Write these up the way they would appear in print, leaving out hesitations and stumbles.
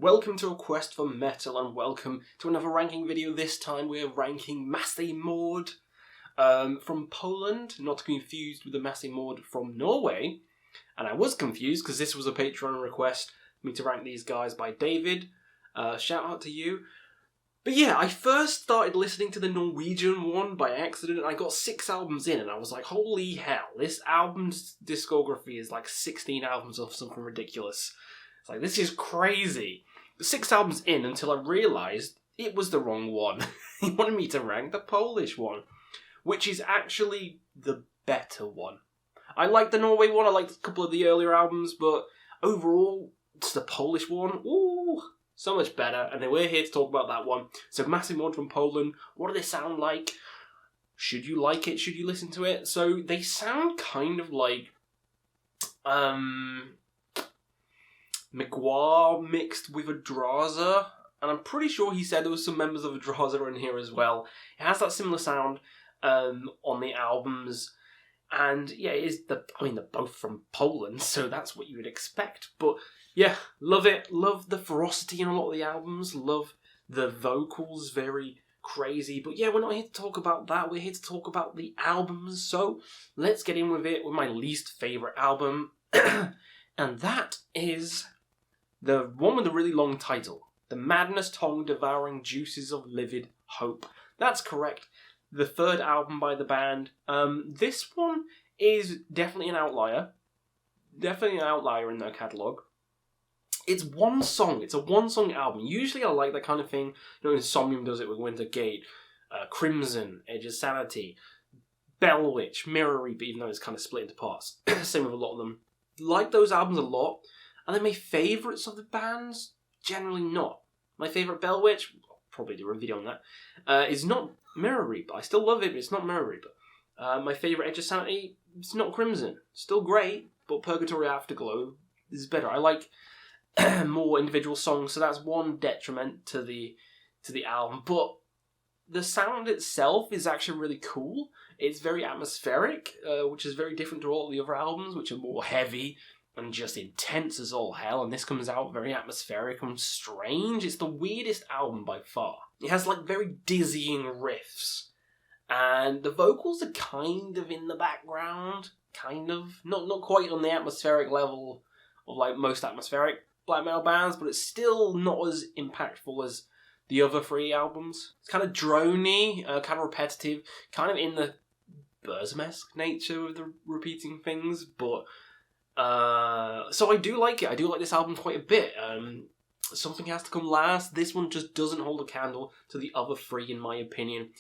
Welcome to A Quest for Metal and welcome to another ranking video. This time we're ranking Massemord from Poland, not to be confused with the Massemord from Norway. And I was confused because this was a Patreon request for me to rank these guys by David. Shout out to you. But yeah, I first started listening to the Norwegian one by accident and I got 6 albums in and I was like, holy hell, this album's discography is like 16 albums or something ridiculous. It's like, this is crazy. 6 albums in until I realised it was the wrong one. He wanted me to rank the Polish one, which is actually the better one. I like the Norway one, I liked a couple of the earlier albums, but overall, it's the Polish one. Ooh, so much better, and we're here to talk about that one. So Massemord from Poland, what do they sound like? Should you like it? Should you listen to it? So they sound kind of like Mgła mixed with Adraza, and I'm pretty sure he said there was some members of Adraza in here as well. It has that similar sound on the albums, and yeah, they're both from Poland, so that's what you would expect. But yeah, love it. Love the ferocity in a lot of the albums. Love the vocals, very crazy. But yeah, we're not here to talk about that. We're here to talk about the albums. So let's get in with it with my least favourite album. And that is the one with the really long title. The Madness Tongue Devouring Juices of Livid Hope. That's correct. The third album by the band. This one is definitely an outlier. Definitely an outlier in their catalogue. It's one song. It's a one-song album. Usually I like that kind of thing. You know, Insomnium does it with Winter Gate, Crimson, Edge of Sanity, Bell Witch, Mirror Reaper, even though it's kind of split into parts. Same with a lot of them. Like those albums a lot. And then my favourites of the bands, generally not. My favourite Bell Witch, I'll probably do a video on that, is not Mirror Reaper. I still love it, but it's not Mirror Reaper. My favourite Edge of Sanity, it's not Crimson. Still great, but Purgatory Afterglow is better. I like more individual songs, so that's one detriment to the album. But the sound itself is actually really cool. It's very atmospheric, which is very different to all the other albums, which are more heavy and just intense as all hell. And this comes out very atmospheric and strange. It's the weirdest album by far. It has like very dizzying riffs, and the vocals are kind of in the background, kind of not quite on the atmospheric level of like most atmospheric black metal bands, but it's still not as impactful as the other 3 albums. It's kind of drony, kind of repetitive, kind of in the Burzum-esque nature of the repeating things, but so I do like it. I do like this album quite a bit. Something Has to Come Last. This one just doesn't hold a candle to the other 3 in my opinion.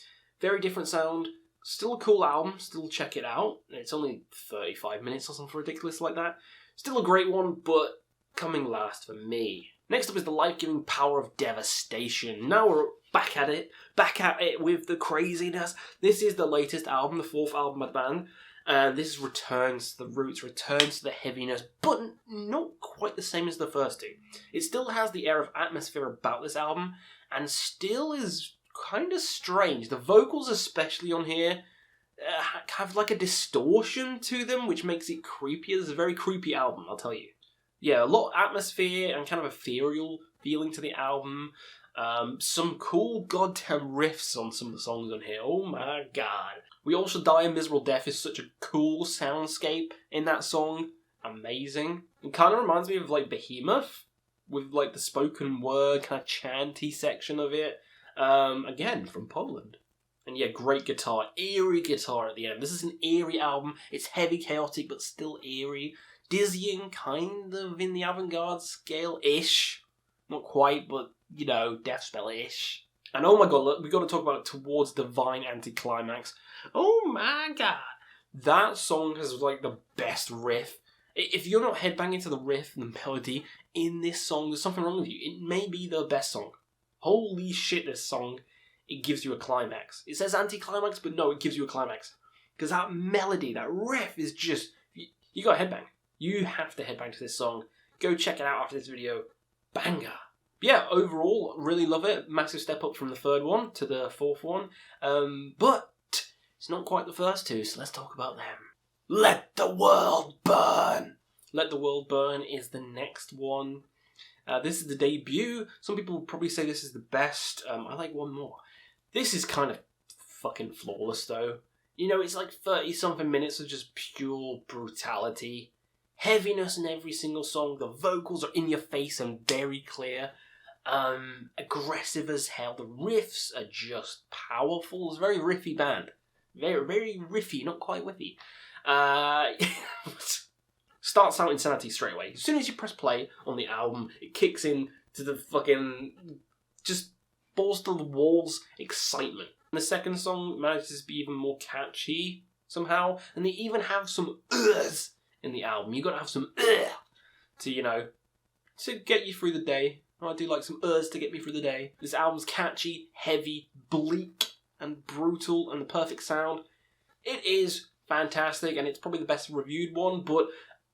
Very different sound. Still a cool album. Still check it out. It's only 35 minutes or something ridiculous like that. Still a great one, but coming last for me. Next up is The Life-Giving Power of Devastation. Now we're back at it with the craziness. This is the latest album, the 4th album by the band, and this returns to the roots, returns to the heaviness, but not quite the same as the first 2. It still has the air of atmosphere about this album, and still is kind of strange. The vocals, especially on here, have like a distortion to them, which makes it creepier. It's a very creepy album, I'll tell you. Yeah, a lot of atmosphere and kind of ethereal feeling to the album. Some cool goddamn riffs on some of the songs on here. Oh my god. We All Shall Die a Miserable Death is such a cool soundscape in that song. Amazing. It kind of reminds me of like Behemoth, with like the spoken word kind of chanty section of it. Again, from Poland. And yeah, great guitar. Eerie guitar at the end. This is an eerie album. It's heavy, chaotic, but still eerie. Dizzying, kind of in the avant-garde scale-ish. Not quite, but, you know, death spell-ish. And oh my god, look, we've got to talk about it, Towards Divine Anticlimax. Oh my god. That song has, like, the best riff. If you're not headbanging to the riff and the melody in this song, there's something wrong with you. It may be the best song. Holy shit, this song, it gives you a climax. It says anticlimax, but no, it gives you a climax. Because that melody, that riff is just... You got to headbang. You have to headbang to this song. Go check it out after this video. Banger. Yeah, overall, really love it. Massive step up from the 3rd one to the 4th one. But it's not quite the first 2, so let's talk about them. Let the World Burn. Let the World Burn is the next one. This is the debut. Some people would probably say this is the best. I like One More. This is kind of fucking flawless, though. You know, it's like 30-something minutes of just pure brutality. Heaviness in every single song. The vocals are in your face and very clear. Aggressive as hell. The riffs are just powerful. It's a very riffy band. Very, very riffy, not quite whiffy. Starts out insanity straight away. As soon as you press play on the album, it kicks in to the fucking just balls to the walls excitement. And the second song manages to be even more catchy somehow, and they even have some uhs in the album. You gotta have some to, you know, to get you through the day. I do like some uhs to get me through the day. This album's catchy, heavy, bleak, and brutal, and the perfect sound. It is fantastic, and it's probably the best reviewed one, but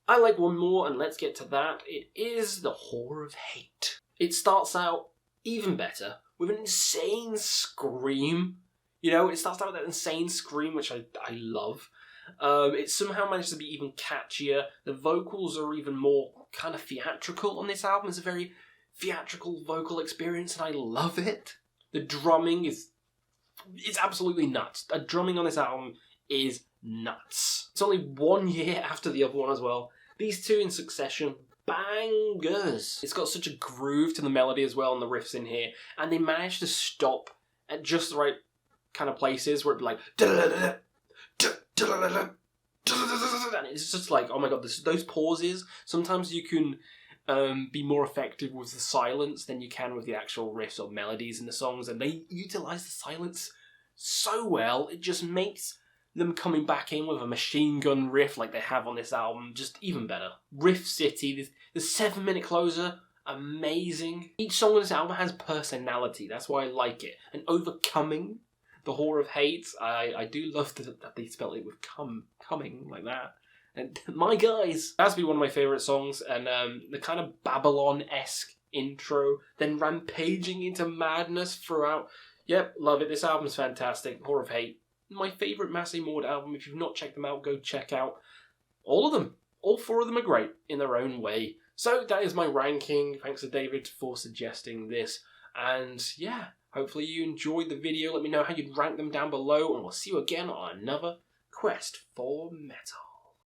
I like One More, and let's get to that. It is The Whore of Hate. It starts out even better with an insane scream. You know, it starts out with that insane scream, which I love. It somehow manages to be even catchier. The vocals are even more kind of theatrical on this album. It's a very theatrical vocal experience, and I love it. The drumming it's absolutely nuts. The drumming on this album is nuts. It's only 1 year after the other one as well. These two in succession, bangers. It's got such a groove to the melody as well, and the riffs in here, and they managed to stop at just the right kind of places where it'd be like and it's just like, oh my god, those pauses. Sometimes you can be more effective with the silence than you can with the actual riffs or melodies in the songs, and they utilize the silence so well. It just makes them coming back in with a machine gun riff like they have on this album just even better. Riff City, the 7-minute closer, amazing. Each song on this album has personality. That's why I like it. And Overcoming, The Whore of Hate, I do love that they spell it with coming like that. And my guys, that has to be one of my favourite songs. And the kind of Babylon-esque intro, then rampaging into madness throughout. Yep, love it. This album's fantastic. Whore of Hate, my favourite Massemord album. If you've not checked them out, go check out all of them. All 4 of them are great in their own way. So that is my ranking. Thanks to David for suggesting this. And yeah, hopefully you enjoyed the video. Let me know how you'd rank them down below, and we'll see you again on another quest for metal.